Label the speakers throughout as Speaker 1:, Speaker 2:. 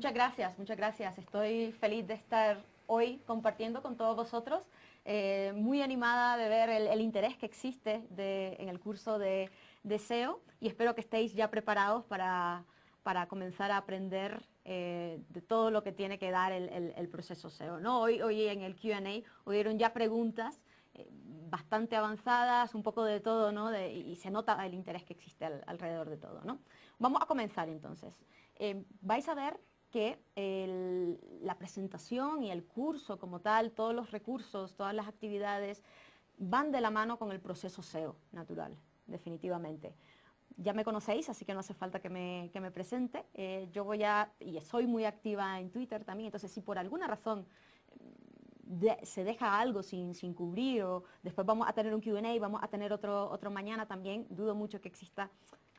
Speaker 1: muchas gracias. Estoy feliz de estar hoy compartiendo con todos vosotros. Muy animada de ver el interés que existe en el curso de SEO y espero que estéis ya preparados para comenzar a aprender de todo lo que tiene que dar el proceso SEO, ¿no? Hoy en el Q&A hubieron ya preguntas bastante avanzadas, un poco de todo, ¿no? Y se nota el interés que existe alrededor de todo, ¿no? Vamos a comenzar entonces. Vais a ver que la presentación y el curso como tal, todos los recursos, todas las actividades van de la mano con el proceso SEO natural, definitivamente. Ya me conocéis, así que no hace falta que me presente. Yo y soy muy activa en Twitter también, entonces si por alguna razón se deja algo sin cubrir o después vamos a tener un Q&A, vamos a tener otro mañana también, dudo mucho que exista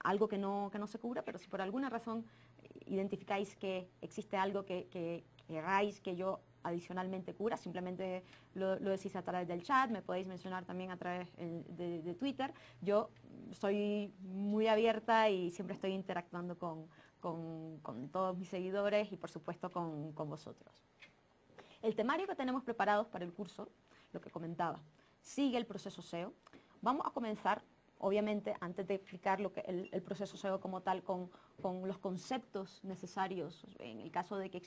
Speaker 1: algo que no se cubra, pero si por alguna razón identificáis que existe algo que queráis que yo adicionalmente cubra, simplemente lo decís a través del chat, me podéis mencionar también a través de Twitter. Yo soy muy abierta y siempre estoy interactuando con todos mis seguidores y por supuesto con vosotros. El temario que tenemos preparados para el curso, lo que comentaba, sigue el proceso SEO. Vamos a comenzar, obviamente, antes de explicar el proceso SEO como tal, con los conceptos necesarios, en el caso de que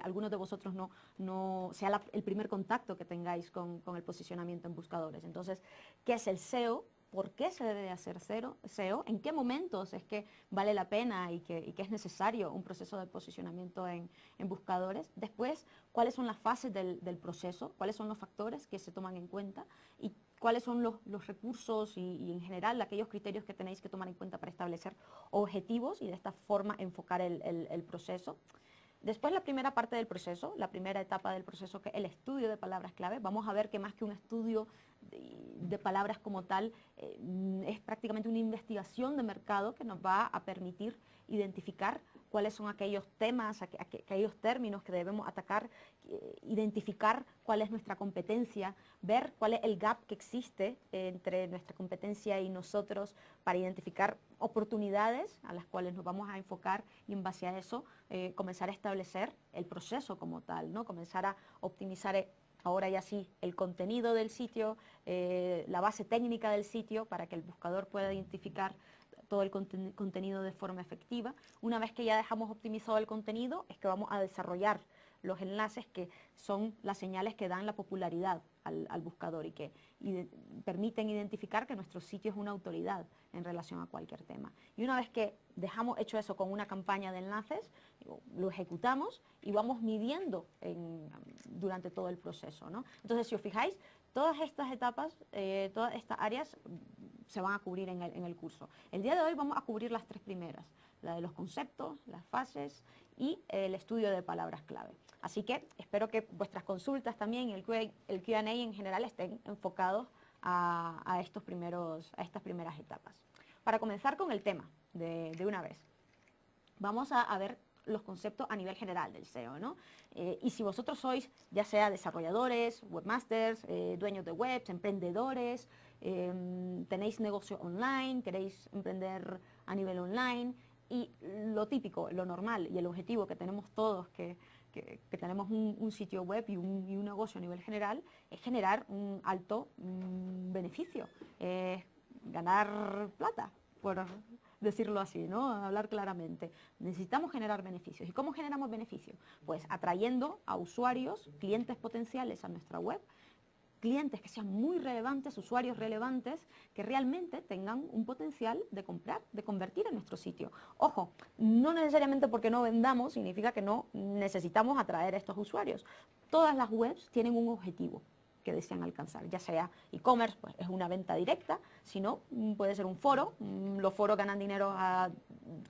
Speaker 1: algunos de vosotros no sea el primer contacto que tengáis con el posicionamiento en buscadores. Entonces, ¿qué es el SEO? ¿Por qué se debe hacer SEO? ¿En qué momentos es que vale la pena y que es necesario un proceso de posicionamiento en buscadores? Después, ¿cuáles son las fases del proceso? ¿Cuáles son los factores que se toman en cuenta? Y cuáles son los recursos y en general aquellos criterios que tenéis que tomar en cuenta para establecer objetivos y de esta forma enfocar el proceso. Después la primera parte del proceso, la primera etapa del proceso, que es el estudio de palabras clave. Vamos a ver que más que un estudio de palabras como tal, es prácticamente una investigación de mercado que nos va a permitir identificar cuáles son aquellos temas, aquellos términos que debemos atacar, identificar cuál es nuestra competencia, ver cuál es el gap que existe entre nuestra competencia y nosotros para identificar oportunidades a las cuales nos vamos a enfocar y en base a eso comenzar a establecer el proceso como tal, ¿no? Comenzar a optimizar ahora ya sí el contenido del sitio, la base técnica del sitio para que el buscador pueda identificar todo el contenido de forma efectiva. Una vez que ya dejamos optimizado el contenido, es que vamos a desarrollar los enlaces que son las señales que dan la popularidad al buscador y que permiten identificar que nuestro sitio es una autoridad en relación a cualquier tema. Y una vez que dejamos hecho eso con una campaña de enlaces, lo ejecutamos y vamos midiendo durante todo el proceso, ¿no? Entonces, si os fijáis, todas estas etapas, todas estas áreas se van a cubrir en el curso. El día de hoy vamos a cubrir las tres primeras, la de los conceptos, las fases y el estudio de palabras clave. Así que espero que vuestras consultas también, el Q&A en general estén enfocados a estas primeras etapas. Para comenzar con el tema de una vez, vamos a ver los conceptos a nivel general del SEO, ¿no? Y si vosotros sois ya sea desarrolladores, webmasters, dueños de webs, emprendedores, tenéis negocio online, queréis emprender a nivel online y lo típico, lo normal y el objetivo que tenemos todos que tenemos un sitio web y un negocio a nivel general es generar un alto beneficio, ganar plata, por decirlo así, ¿no? Hablar claramente. Necesitamos generar beneficios. ¿Y cómo generamos beneficios? Pues atrayendo a usuarios, clientes potenciales a nuestra web, clientes que sean muy relevantes, usuarios relevantes, que realmente tengan un potencial de comprar, de convertir en nuestro sitio. Ojo, no necesariamente porque no vendamos significa que no necesitamos atraer a estos usuarios. Todas las webs tienen un objetivo que desean alcanzar, ya sea e-commerce, pues es una venta directa, si no, puede ser un foro, los foros ganan dinero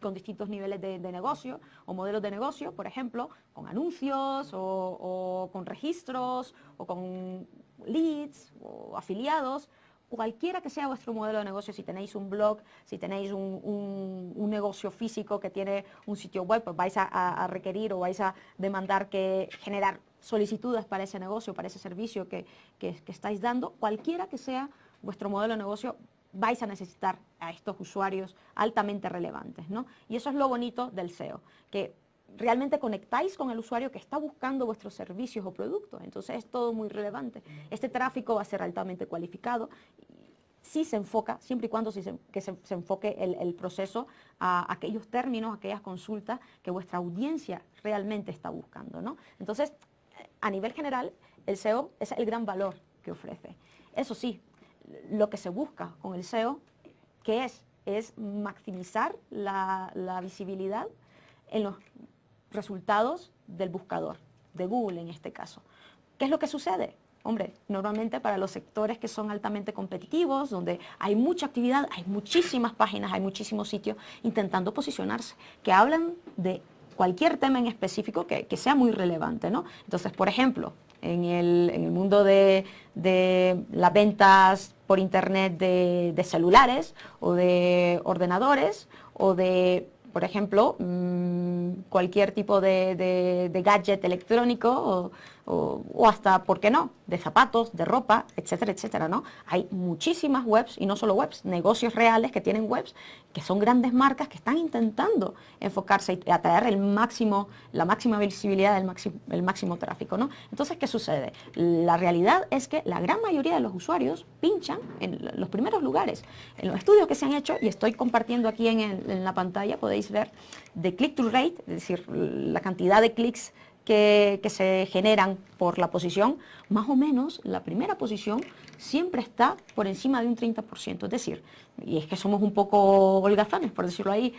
Speaker 1: con distintos niveles de negocio o modelos de negocio, por ejemplo, con anuncios o con registros o con leads o afiliados. Cualquiera que sea vuestro modelo de negocio, si tenéis un blog, si tenéis un negocio físico que tiene un sitio web, pues vais a requerir o vais a demandar que generar solicitudes para ese negocio, para ese servicio que estáis dando. Cualquiera que sea vuestro modelo de negocio, vais a necesitar a estos usuarios altamente relevantes, ¿no? Y eso es lo bonito del SEO, que realmente conectáis con el usuario que está buscando vuestros servicios o productos. Entonces es todo muy relevante. Este tráfico va a ser altamente cualificado. Sí se enfoca, siempre y cuando se enfoque el proceso a aquellos términos, aquellas consultas que vuestra audiencia realmente está buscando, ¿no? Entonces, a nivel general, el SEO es el gran valor que ofrece. Eso sí, lo que se busca con el SEO, ¿qué es? Es maximizar la visibilidad en los resultados del buscador, de Google en este caso. ¿Qué es lo que sucede? Hombre, normalmente para los sectores que son altamente competitivos, donde hay mucha actividad, hay muchísimas páginas, hay muchísimos sitios intentando posicionarse, que hablan de cualquier tema en específico que sea muy relevante, ¿no? Entonces, por ejemplo, en el mundo de las ventas por internet de celulares o de ordenadores o de, por ejemplo, cualquier tipo de gadget electrónico o hasta, ¿por qué no?, de zapatos, de ropa, etcétera, etcétera, ¿no? Hay muchísimas webs, y no solo webs, negocios reales que tienen webs, que son grandes marcas que están intentando enfocarse y atraer la máxima visibilidad, el máximo tráfico, ¿no? Entonces, ¿qué sucede? La realidad es que la gran mayoría de los usuarios pinchan en los primeros lugares. En los estudios que se han hecho, y estoy compartiendo aquí en la pantalla, podéis ver de click-through rate, es decir, la cantidad de clics que se generan por la posición, más o menos la primera posición siempre está por encima de un 30%. Es decir, y es que somos un poco holgazanes, por decirlo ahí,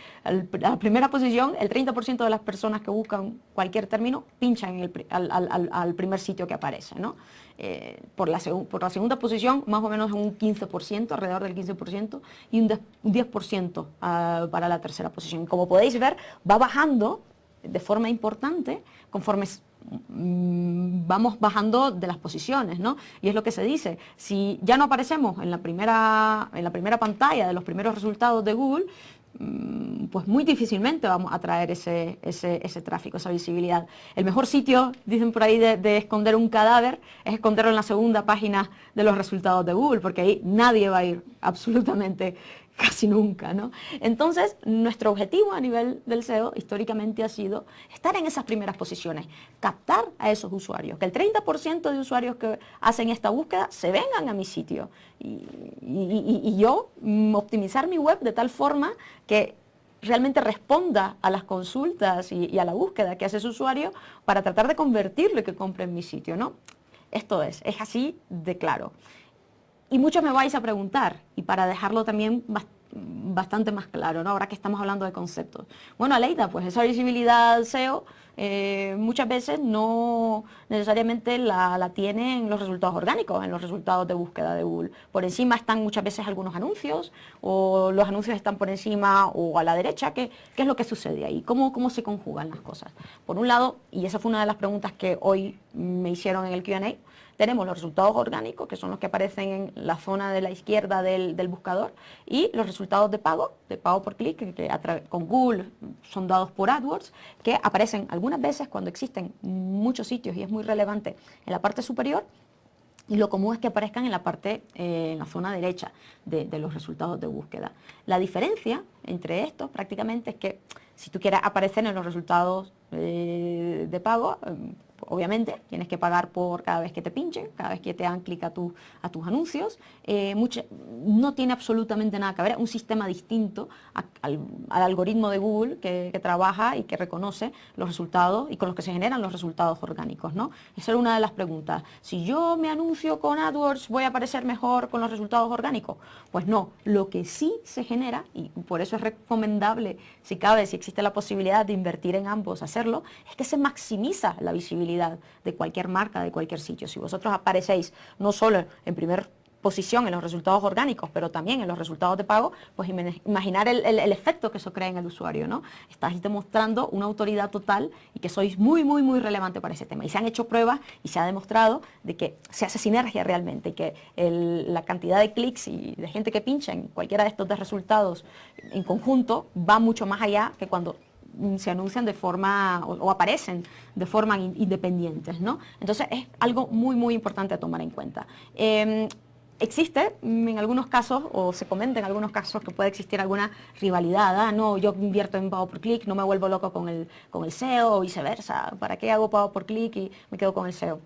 Speaker 1: la primera posición, el 30% de las personas que buscan cualquier término pinchan al primer sitio que aparece, ¿no? Por la segunda posición, más o menos un 15%, alrededor del 15%, y un 10% para la tercera posición. Como podéis ver, va bajando de forma importante conforme vamos bajando de las posiciones, ¿no? Y es lo que se dice, si ya no aparecemos en la primera pantalla de los primeros resultados de Google, pues muy difícilmente vamos a traer ese tráfico, esa visibilidad. El mejor sitio, dicen por ahí, de esconder un cadáver es esconderlo en la segunda página de los resultados de Google, porque ahí nadie va a ir absolutamente casi nunca, ¿no? Entonces, nuestro objetivo a nivel del SEO históricamente ha sido estar en esas primeras posiciones, captar a esos usuarios, que el 30% de usuarios que hacen esta búsqueda se vengan a mi sitio y yo optimizar mi web de tal forma que realmente responda a las consultas y a la búsqueda que hace ese usuario para tratar de convertirlo y que compre en mi sitio, ¿no? Esto es así de claro. Y muchos me vais a preguntar, y para dejarlo también bastante más claro, ¿no? Ahora que estamos hablando de conceptos. Bueno, Aleida, pues esa visibilidad SEO muchas veces no necesariamente la tienen los resultados orgánicos, en los resultados de búsqueda de Google. Por encima están muchas veces algunos anuncios, o los anuncios están por encima o a la derecha. ¿Qué es lo que sucede ahí? ¿Cómo se conjugan las cosas? Por un lado, y esa fue una de las preguntas que hoy me hicieron en el Q&A, tenemos los resultados orgánicos, que son los que aparecen en la zona de la izquierda del buscador, y los resultados de pago por clic, que con Google son dados por AdWords, que aparecen algunas veces cuando existen muchos sitios, y es muy relevante, en la parte superior, y lo común es que aparezcan en la parte, en la zona derecha de los resultados de búsqueda. La diferencia entre estos prácticamente es que si tú quieres aparecer en los resultados de pago, obviamente tienes que pagar por cada vez que te pinchen, cada vez que te dan clic a tus anuncios. No tiene absolutamente nada que ver, es un sistema distinto al algoritmo de Google que trabaja y que reconoce los resultados y con los que se generan los resultados orgánicos, ¿no? Esa era una de las preguntas. Si yo me anuncio con AdWords, ¿voy a aparecer mejor con los resultados orgánicos? Pues no, lo que sí se genera, y por eso es recomendable, si cabe, si existe la posibilidad de invertir en ambos, hacerlo, es que se maximiza la visibilidad de cualquier marca, de cualquier sitio. Si vosotros aparecéis no solo en primer posición en los resultados orgánicos, pero también en los resultados de pago, pues imaginar el efecto que eso crea en el usuario, ¿no? Estáis demostrando una autoridad total y que sois muy, muy, muy relevante para ese tema. Y se han hecho pruebas y se ha demostrado de que se hace sinergia realmente, y que la cantidad de clics y de gente que pincha en cualquiera de estos dos resultados en conjunto va mucho más allá que cuando se anuncian de forma o aparecen de forma independientes, ¿no? Entonces es algo muy, muy importante a tomar en cuenta. existe en algunos casos, o se comenta en algunos casos, que puede existir alguna rivalidad. No, yo invierto en pago por clic, no me vuelvo loco con el SEO, o viceversa. ¿Para qué hago pago por clic y me quedo con el SEO?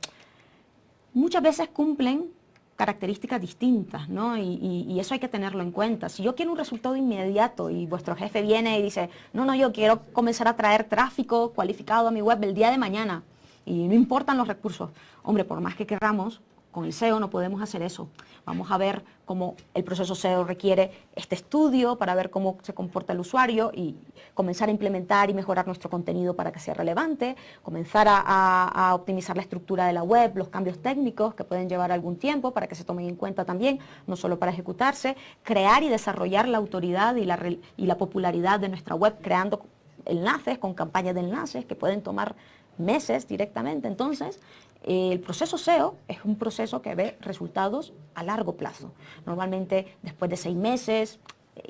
Speaker 1: Muchas veces cumplen características distintas, ¿no? Y eso hay que tenerlo en cuenta. Si yo quiero un resultado inmediato y vuestro jefe viene y dice, no, yo quiero comenzar a traer tráfico cualificado a mi web el día de mañana y no importan los recursos, hombre, por más que queramos, con el SEO no podemos hacer eso. Vamos a ver cómo el proceso SEO requiere este estudio para ver cómo se comporta el usuario y comenzar a implementar y mejorar nuestro contenido para que sea relevante, comenzar a optimizar la estructura de la web, los cambios técnicos que pueden llevar algún tiempo para que se tomen en cuenta también, no solo para ejecutarse, crear y desarrollar la autoridad y la popularidad de nuestra web, creando enlaces con campañas de enlaces que pueden tomar meses directamente. Entonces, el proceso SEO es un proceso que ve resultados a largo plazo, normalmente después de 6 meses,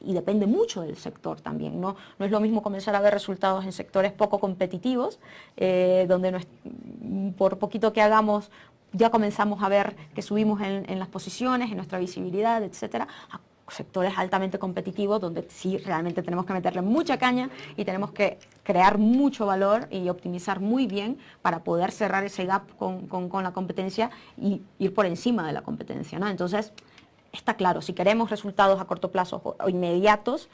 Speaker 1: y depende mucho del sector también. No es lo mismo comenzar a ver resultados en sectores poco competitivos, donde por poquito que hagamos ya comenzamos a ver que subimos en las posiciones, en nuestra visibilidad, etcétera, a sectores altamente competitivos donde sí realmente tenemos que meterle mucha caña y tenemos que crear mucho valor y optimizar muy bien para poder cerrar ese gap con la competencia y ir por encima de la competencia, ¿no? Entonces, está claro, si queremos resultados a corto plazo o inmediatos,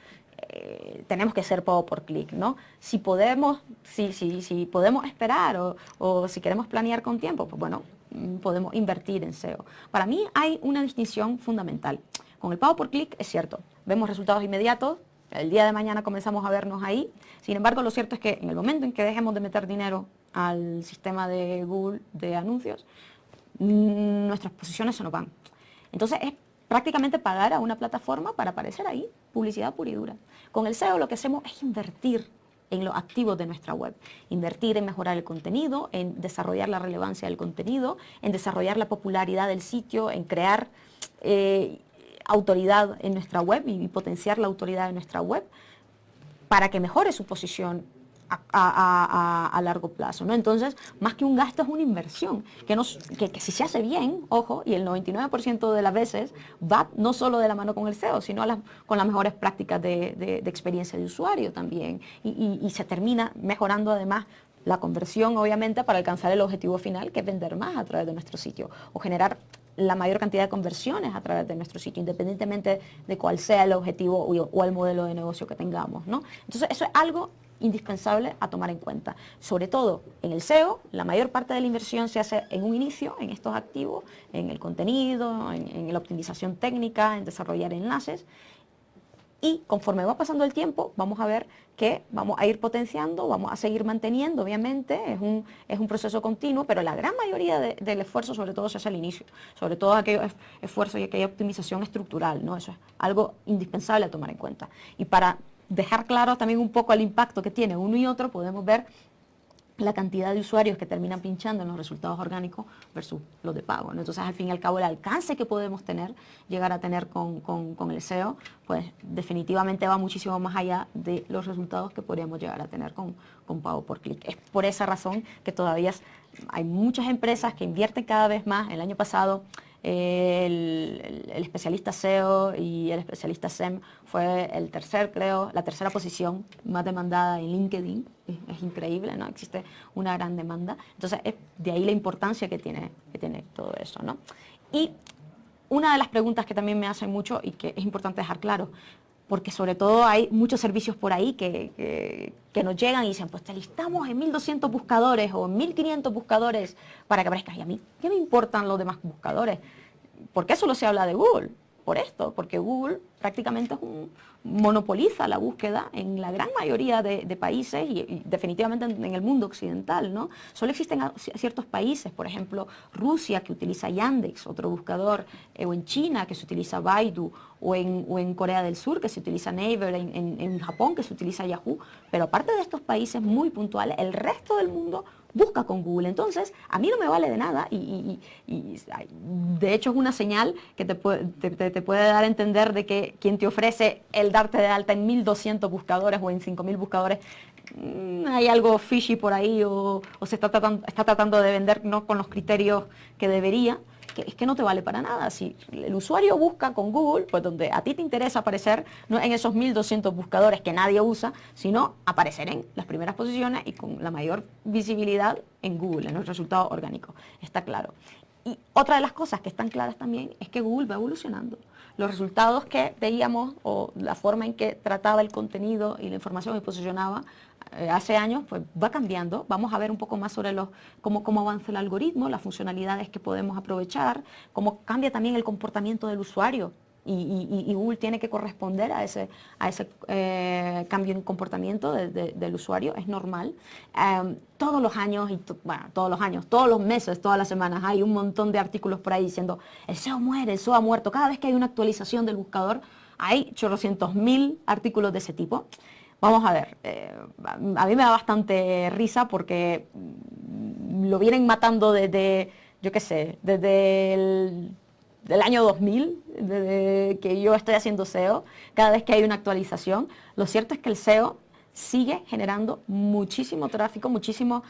Speaker 1: tenemos que ser pago por clic, ¿no? Si podemos esperar o si queremos planear con tiempo, pues bueno, podemos invertir en SEO. Para mí hay una distinción fundamental. Con el pago por clic es cierto, vemos resultados inmediatos, el día de mañana comenzamos a vernos ahí. Sin embargo, lo cierto es que en el momento en que dejemos de meter dinero al sistema de Google de anuncios, nuestras posiciones se nos van. Entonces es prácticamente pagar a una plataforma para aparecer ahí, publicidad pura y dura. Con el SEO lo que hacemos es invertir en los activos de nuestra web, invertir en mejorar el contenido, en desarrollar la relevancia del contenido, en desarrollar la popularidad del sitio, en crear autoridad en nuestra web y potenciar la autoridad de nuestra web para que mejore su posición a largo plazo, ¿no? Entonces, más que un gasto es una inversión, que si se hace bien, ojo, y el 99% de las veces va no solo de la mano con el SEO, sino con las mejores prácticas de experiencia de usuario también, y se termina mejorando además la conversión, obviamente, para alcanzar el objetivo final, que es vender más a través de nuestro sitio, o generar la mayor cantidad de conversiones a través de nuestro sitio, independientemente de cuál sea el objetivo o el modelo de negocio que tengamos, ¿no? Entonces, eso es algo indispensable a tomar en cuenta. Sobre todo en el SEO, la mayor parte de la inversión se hace en un inicio, en estos activos, en el contenido, en la optimización técnica, en desarrollar enlaces, y conforme va pasando el tiempo, vamos a ver que vamos a ir potenciando, vamos a seguir manteniendo, obviamente, es un proceso continuo, pero la gran mayoría del esfuerzo sobre todo se hace al inicio, sobre todo aquellos esfuerzos y aquella optimización estructural, ¿no? Eso es algo indispensable a tomar en cuenta. Y para dejar claro también un poco el impacto que tiene uno y otro, podemos ver la cantidad de usuarios que terminan pinchando en los resultados orgánicos versus los de pago, ¿no? Entonces, al fin y al cabo, el alcance que podemos llegar a tener con el SEO, pues definitivamente va muchísimo más allá de los resultados que podríamos llegar a tener con pago por clic. Es por esa razón que todavía hay muchas empresas que invierten cada vez más. El año pasado, el especialista SEO y el especialista SEM fue la tercera posición más demandada en LinkedIn. Es increíble, ¿no? Existe una gran demanda. Entonces, es de ahí la importancia que tiene todo eso, ¿no? Y una de las preguntas que también me hacen mucho y que es importante dejar claro, porque sobre todo hay muchos servicios por ahí que nos llegan y dicen, pues te listamos en 1200 buscadores o en 1500 buscadores para que aparezcas. Y a mí, ¿qué me importan los demás buscadores? ¿Por qué solo se habla de Google? Por esto, porque Google prácticamente monopoliza la búsqueda en la gran mayoría de países y definitivamente en el mundo occidental, ¿no? Solo existen ciertos países, por ejemplo, Rusia, que utiliza Yandex, otro buscador, o en China, que se utiliza Baidu, o en Corea del Sur, que se utiliza Naver, en Japón, que se utiliza Yahoo, pero aparte de estos países muy puntuales, el resto del mundo busca con Google. Entonces, a mí no me vale de nada y de hecho es una señal que te puede dar a entender de que quien te ofrece el darte de alta en 1200 buscadores o en 5000 buscadores, hay algo fishy por ahí o se está tratando de vender no con los criterios que debería. es que no te vale para nada. Si el usuario busca con Google, pues donde a ti te interesa aparecer, no en esos 1200 buscadores que nadie usa, sino aparecer en las primeras posiciones y con la mayor visibilidad en Google, en los resultados orgánicos. Está claro. Y otra de las cosas que están claras también es que Google va evolucionando. Los resultados que veíamos o la forma en que trataba el contenido y la información y posicionaba hace años, pues va cambiando. Vamos a ver un poco más sobre cómo avanza el algoritmo, las funcionalidades que podemos aprovechar, cómo cambia también el comportamiento del usuario. Y Google tiene que corresponder a ese cambio en comportamiento del usuario, es normal. Todos los años, todos los meses, todas las semanas hay un montón de artículos por ahí diciendo el SEO muere, el SEO ha muerto. Cada vez que hay una actualización del buscador hay chorrocientos mil artículos de ese tipo. Vamos a ver, a mí me da bastante risa porque lo vienen matando desde, yo qué sé, desde del año 2000, desde que yo estoy haciendo SEO, cada vez que hay una actualización. Lo cierto es que el SEO sigue generando muchísimo tráfico, muchísimo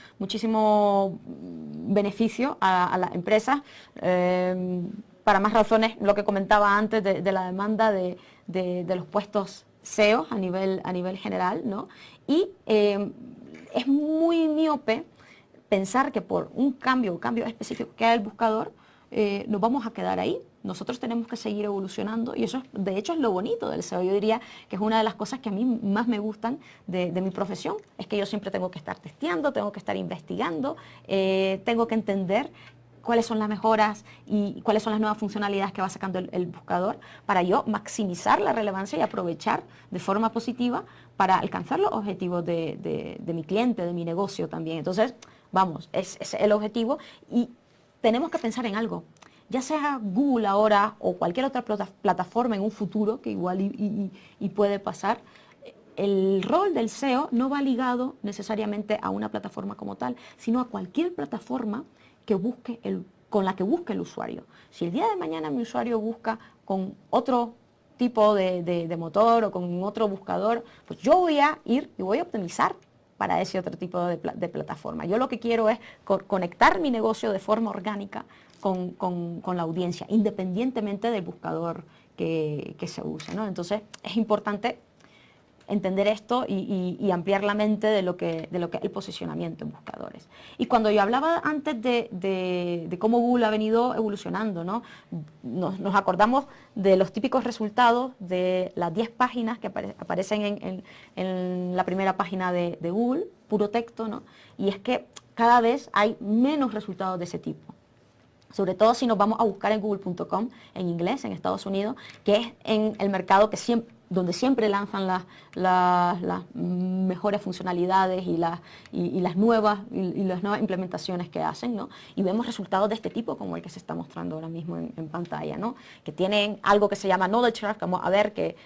Speaker 1: beneficio a las empresas, para más razones, lo que comentaba antes de la demanda de los puestos SEO a nivel general, ¿no? Y es muy miope pensar que por un cambio específico que haga el buscador, nos vamos a quedar ahí. Nosotros tenemos que seguir evolucionando y eso, de hecho, es lo bonito del SEO. Yo diría que es una de las cosas que a mí más me gustan de mi profesión, es que yo siempre tengo que estar testeando, tengo que estar investigando, tengo que entender cuáles son las mejoras y cuáles son las nuevas funcionalidades que va sacando el buscador para yo maximizar la relevancia y aprovechar de forma positiva para alcanzar los objetivos de mi cliente, de mi negocio también. Entonces, vamos, es el objetivo y tenemos que pensar en algo. Ya sea Google ahora o cualquier otra plataforma en un futuro, que igual y puede pasar, el rol del SEO no va ligado necesariamente a una plataforma como tal, sino a cualquier plataforma con la que busque el usuario. Si el día de mañana mi usuario busca con otro tipo de motor o con otro buscador, pues yo voy a ir y voy a optimizar para ese otro tipo de plataforma. Yo lo que quiero es conectar mi negocio de forma orgánica con la audiencia, independientemente del buscador que se use, ¿no? Entonces es importante entender esto y ampliar la mente de lo que es el posicionamiento en buscadores. Y cuando yo hablaba antes de cómo Google ha venido evolucionando, ¿no? Nos acordamos de los típicos resultados de las 10 páginas que aparecen en la primera página de Google, puro texto, ¿no? Y es que cada vez hay menos resultados de ese tipo. Sobre todo si nos vamos a buscar en google.com en inglés, en Estados Unidos, que es en el mercado donde siempre lanzan las mejores funcionalidades y las nuevas implementaciones que hacen, ¿no? Y vemos resultados de este tipo, como el que se está mostrando ahora mismo en pantalla, ¿no? Que tienen algo que se llama Knowledge Graph, vamos a ver que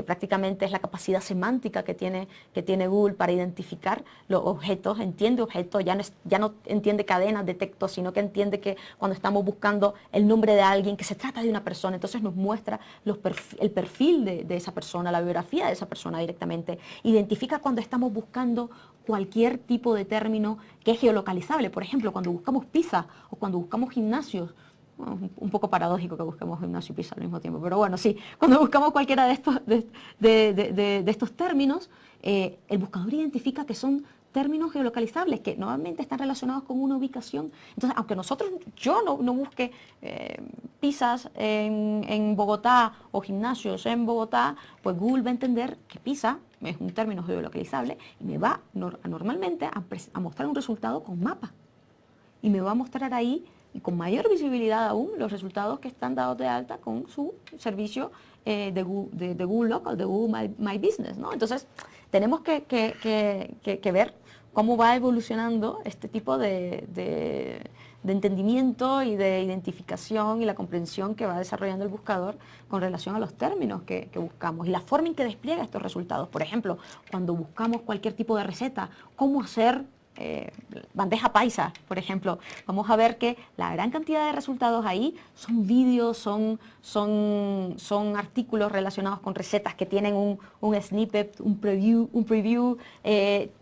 Speaker 1: prácticamente es la capacidad semántica que tiene Google para identificar los objetos, entiende objetos, ya no entiende cadenas de texto, sino que entiende que cuando estamos buscando el nombre de alguien, que se trata de una persona, entonces nos muestra el perfil de esa persona, la biografía de esa persona directamente. Identifica cuando estamos buscando cualquier tipo de término que es geolocalizable. Por ejemplo, cuando buscamos pizza o cuando buscamos gimnasios. Bueno, un poco paradójico que busquemos gimnasio y pizza al mismo tiempo, pero bueno, sí, cuando buscamos cualquiera de estos términos, el buscador identifica que son términos geolocalizables que normalmente están relacionados con una ubicación. Entonces, aunque yo no busque pizzas en Bogotá o gimnasios en Bogotá, pues Google va a entender que pizza es un término geolocalizable y me va normalmente a mostrar un resultado con mapa. Y me va a mostrar ahí, y con mayor visibilidad aún, los resultados que están dados de alta con su servicio de Google Local, de Google My Business, ¿no? Entonces, tenemos que ver cómo va evolucionando este tipo de entendimiento y de identificación y la comprensión que va desarrollando el buscador con relación a los términos que buscamos y la forma en que despliega estos resultados. Por ejemplo, cuando buscamos cualquier tipo de receta, cómo hacer bandeja paisa, por ejemplo, vamos a ver que la gran cantidad de resultados ahí son vídeos, son artículos relacionados con recetas que tienen un snippet, un preview,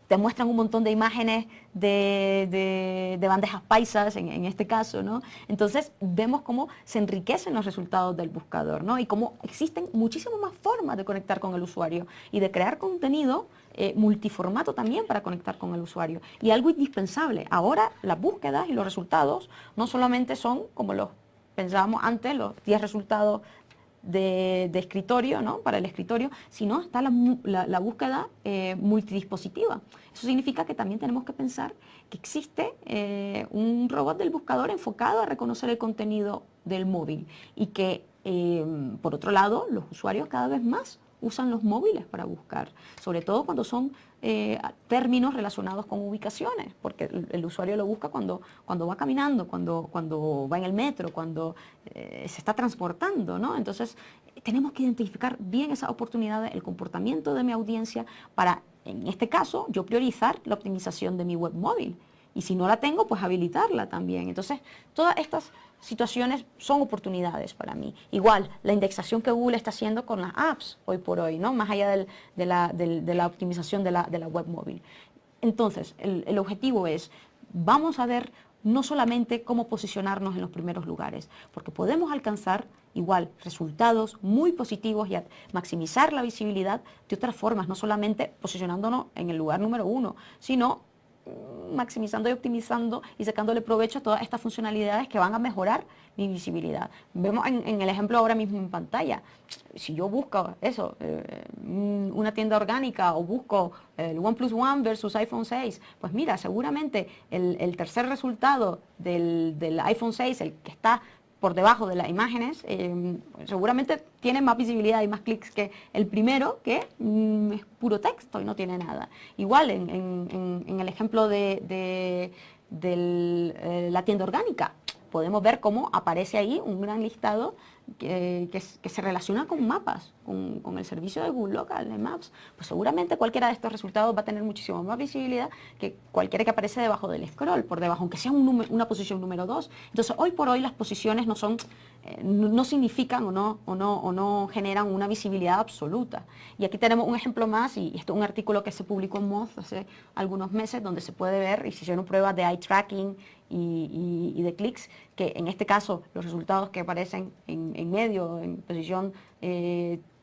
Speaker 1: te muestran un montón de imágenes de bandejas paisas, en este caso, ¿no? Entonces vemos cómo se enriquecen los resultados del buscador, ¿no? Y cómo existen muchísimas más formas de conectar con el usuario y de crear contenido multiformato también para conectar con el usuario. Y algo indispensable, ahora las búsquedas y los resultados no solamente son como los pensábamos antes, los 10 resultados de escritorio, ¿no? Para el escritorio, sino está la búsqueda multidispositiva. Eso significa que también tenemos que pensar que existe un robot del buscador enfocado a reconocer el contenido del móvil y que, por otro lado, los usuarios cada vez más usan los móviles para buscar, sobre todo cuando son términos relacionados con ubicaciones, porque el usuario lo busca cuando va caminando, cuando va en el metro, cuando se está transportando, ¿no? Entonces, tenemos que identificar bien esas oportunidades, el comportamiento de mi audiencia para, en este caso, yo priorizar la optimización de mi web móvil. Y si no la tengo, pues habilitarla también. Entonces, todas estas situaciones son oportunidades para mí. Igual, la indexación que Google está haciendo con las apps hoy por hoy, ¿no? Más allá de la optimización de la web móvil. Entonces, el objetivo es, vamos a ver no solamente cómo posicionarnos en los primeros lugares, porque podemos alcanzar igual resultados muy positivos y maximizar la visibilidad de otras formas, no solamente posicionándonos en el lugar número 1, sino maximizando y optimizando y sacándole provecho a todas estas funcionalidades que van a mejorar mi visibilidad. Vemos en el ejemplo ahora mismo en pantalla, si yo busco eso, una tienda orgánica o busco el OnePlus One versus iPhone 6, pues mira, seguramente el tercer resultado del iPhone 6, el que está por debajo de las imágenes, seguramente tiene más visibilidad y más clics que el primero, que es puro texto y no tiene nada. Igual en el ejemplo de la tienda orgánica, podemos ver cómo aparece ahí un gran listado que se relaciona con mapas, con el servicio de Google Local, de Maps. Pues seguramente cualquiera de estos resultados va a tener muchísimo más visibilidad que cualquiera que aparece debajo del scroll, por debajo, aunque sea una posición número 2. Entonces, hoy por hoy las posiciones no son, no significan o no generan una visibilidad absoluta. Y aquí tenemos un ejemplo más, y esto es un artículo que se publicó en Moz hace algunos meses, donde se puede ver y se hicieron pruebas de eye tracking y de clics, que en este caso los resultados que aparecen en medio, en posición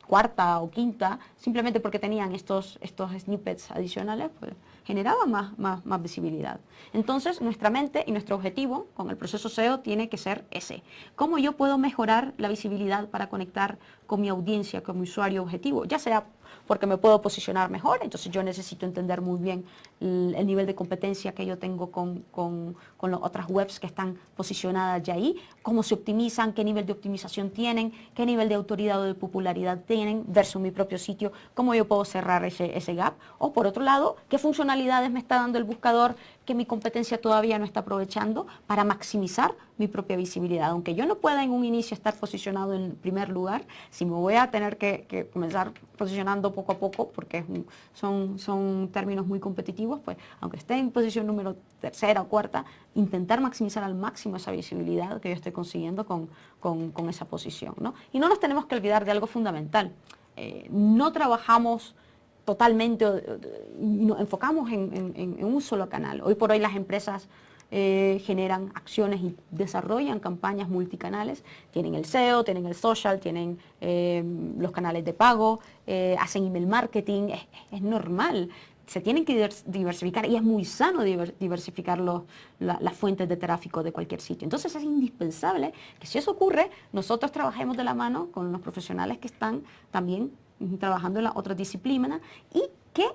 Speaker 1: cuarta o quinta, simplemente porque tenían estos snippets adicionales, pues generaban más visibilidad. Entonces, nuestra mente y nuestro objetivo con el proceso SEO tiene que ser ese. ¿Cómo yo puedo mejorar la visibilidad para conectar con mi audiencia, con mi usuario objetivo? Ya sea porque me puedo posicionar mejor, entonces yo necesito entender muy bien el nivel de competencia que yo tengo con las otras webs que están posicionadas ya ahí, cómo se optimizan, qué nivel de optimización tienen, qué nivel de autoridad o de popularidad tienen versus mi propio sitio, cómo yo puedo cerrar ese gap, o por otro lado, qué funcionalidades me está dando el buscador que mi competencia todavía no está aprovechando para maximizar mi propia visibilidad. Aunque yo no pueda en un inicio estar posicionado en primer lugar, si me voy a tener que comenzar posicionando poco a poco, porque son términos muy competitivos, pues aunque esté en posición número tercera o cuarta, intentar maximizar al máximo esa visibilidad que yo estoy consiguiendo con esa posición, ¿no? Y no nos tenemos que olvidar de algo fundamental. No trabajamos totalmente y nos enfocamos en un solo canal. Hoy por hoy las empresas generan acciones y desarrollan campañas multicanales. Tienen el SEO, tienen el social, tienen los canales de pago, hacen email marketing, es normal. Se tienen que diversificar y es muy sano diversificar las fuentes de tráfico de cualquier sitio. Entonces es indispensable que si eso ocurre, nosotros trabajemos de la mano con los profesionales que están también trabajando en la otra disciplina y que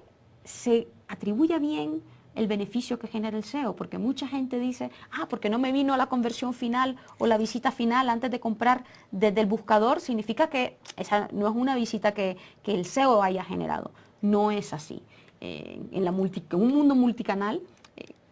Speaker 1: se atribuya bien el beneficio que genera el SEO, porque mucha gente dice, porque no me vino la conversión final o la visita final antes de comprar desde el buscador, significa que esa no es una visita que el SEO haya generado. No es así. En un mundo multicanal,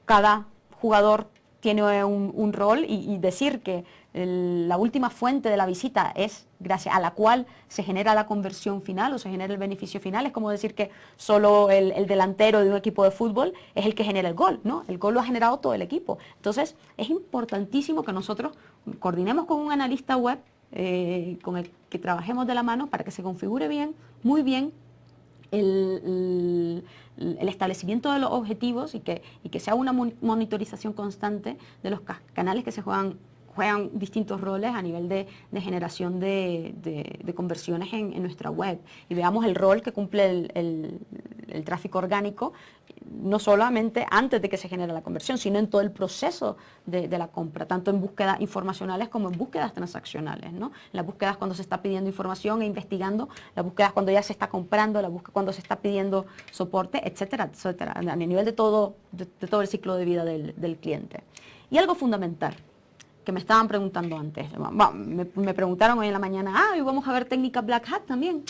Speaker 1: cada jugador tiene un rol y decir que la última fuente de la visita es gracias a la cual se genera la conversión final o se genera el beneficio final, es como decir que solo el delantero de un equipo de fútbol es el que genera el gol, ¿no? El gol lo ha generado todo el equipo. Entonces es importantísimo que nosotros coordinemos con un analista web con el que trabajemos de la mano para que se configure bien, muy bien, el establecimiento de los objetivos y que sea una monitorización constante de los canales que se juegan distintos roles a nivel de generación de conversiones en nuestra web, y veamos el rol que cumple el tráfico orgánico, no solamente antes de que se genere la conversión, sino en todo el proceso de la compra, tanto en búsquedas informacionales como en búsquedas transaccionales, ¿no? En las búsquedas cuando se está pidiendo información e investigando, las búsquedas cuando ya se está comprando, la búsqueda cuando se está pidiendo soporte, etcétera, etcétera, a nivel de todo el ciclo de vida del cliente. Y algo fundamental, que me estaban preguntando antes, me preguntaron hoy en la mañana, y vamos a ver técnica Black Hat también.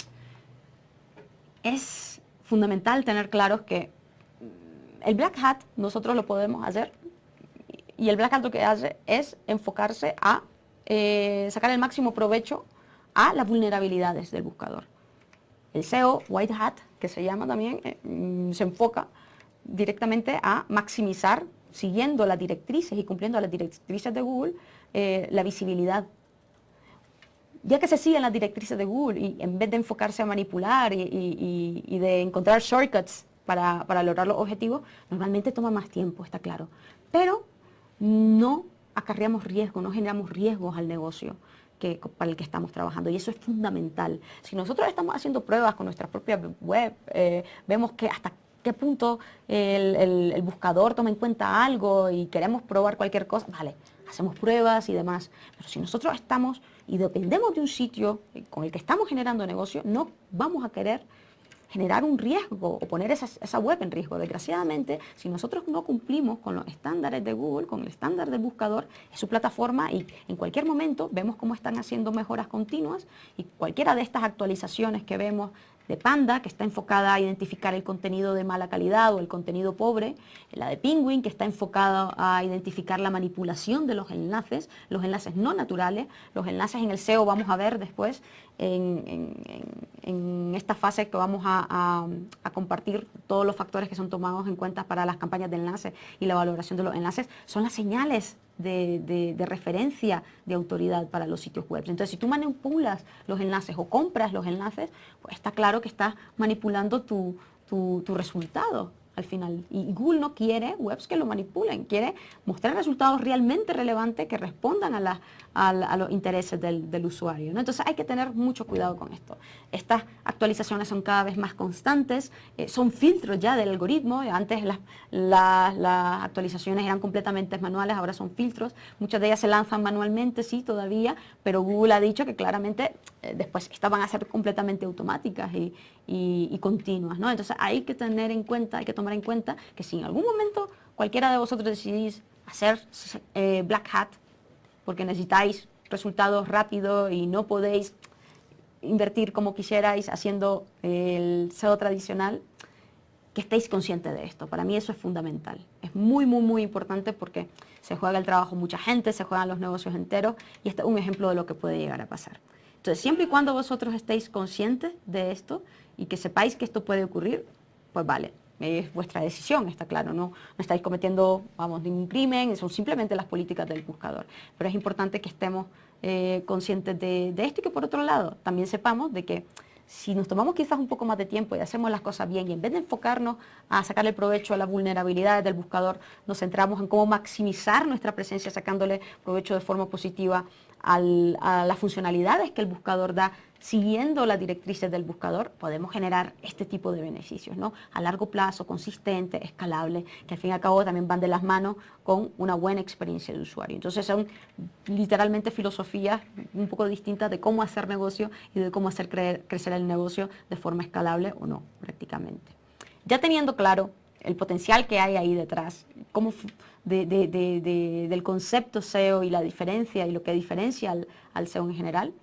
Speaker 1: Es fundamental tener claros que el Black Hat nosotros lo podemos hacer, y el Black Hat lo que hace es enfocarse a sacar el máximo provecho a las vulnerabilidades del buscador. El SEO White Hat, que se llama también, se enfoca directamente a maximizar, siguiendo las directrices y cumpliendo las directrices de Google, la visibilidad. Ya que se siguen las directrices de Google y en vez de enfocarse a manipular y de encontrar shortcuts para lograr los objetivos, normalmente toma más tiempo, está claro. Pero no acarreamos riesgos, no generamos riesgos al negocio para el que estamos trabajando, y eso es fundamental. Si nosotros estamos haciendo pruebas con nuestra propia web, vemos que hasta qué punto el buscador toma en cuenta algo y queremos probar cualquier cosa, vale, hacemos pruebas y demás. Pero si nosotros estamos y dependemos de un sitio con el que estamos generando negocio, no vamos a querer generar un riesgo o poner esa web en riesgo. Desgraciadamente, si nosotros no cumplimos con los estándares de Google, con el estándar del buscador, es su plataforma, y en cualquier momento vemos cómo están haciendo mejoras continuas, y cualquiera de estas actualizaciones que vemos de Panda, que está enfocada a identificar el contenido de mala calidad o el contenido pobre, la de Penguin, que está enfocada a identificar la manipulación de los enlaces no naturales, los enlaces en el SEO, vamos a ver después en esta fase que vamos a compartir todos los factores que son tomados en cuenta para las campañas de enlace y la valoración de los enlaces, son las señales de referencia de autoridad para los sitios web. Entonces, si tú manipulas los enlaces o compras los enlaces, pues está claro que estás manipulando tu resultado al final. Y Google no quiere webs que lo manipulen, quiere mostrar resultados realmente relevantes que respondan a los intereses del usuario, ¿no? Entonces hay que tener mucho cuidado con esto. Estas actualizaciones son cada vez más constantes, son filtros ya del algoritmo. Antes las actualizaciones eran completamente manuales, ahora son filtros. Muchas de ellas se lanzan manualmente, sí, todavía, pero Google ha dicho que claramente después estas van a ser completamente automáticas y continuas, ¿no? Entonces hay que tener en cuenta, hay que tomar en cuenta que si en algún momento cualquiera de vosotros decidís hacer Black Hat porque necesitáis resultados rápidos y no podéis invertir como quisierais haciendo el SEO tradicional, que estéis conscientes de esto. Para mí eso es fundamental. Es muy, muy, muy importante porque se juega el trabajo mucha gente, se juegan los negocios enteros, y este es un ejemplo de lo que puede llegar a pasar. Entonces, siempre y cuando vosotros estéis conscientes de esto y que sepáis que esto puede ocurrir, pues vale, es vuestra decisión, está claro, no estáis cometiendo, ningún crimen, son simplemente las políticas del buscador. Pero es importante que estemos conscientes de esto, y que por otro lado también sepamos de que si nos tomamos quizás un poco más de tiempo y hacemos las cosas bien, y en vez de enfocarnos a sacarle provecho a las vulnerabilidades del buscador, nos centramos en cómo maximizar nuestra presencia, sacándole provecho de forma positiva a las funcionalidades que el buscador da, siguiendo las directrices del buscador, podemos generar este tipo de beneficios, ¿no? A largo plazo, consistente, escalable, que al fin y al cabo también van de las manos con una buena experiencia de usuario. Entonces son literalmente filosofías un poco distintas de cómo hacer negocio y de cómo hacer crecer el negocio de forma escalable o no, prácticamente. Ya teniendo claro el potencial que hay ahí detrás, cómo del concepto SEO y la diferencia y lo que diferencia al SEO en general,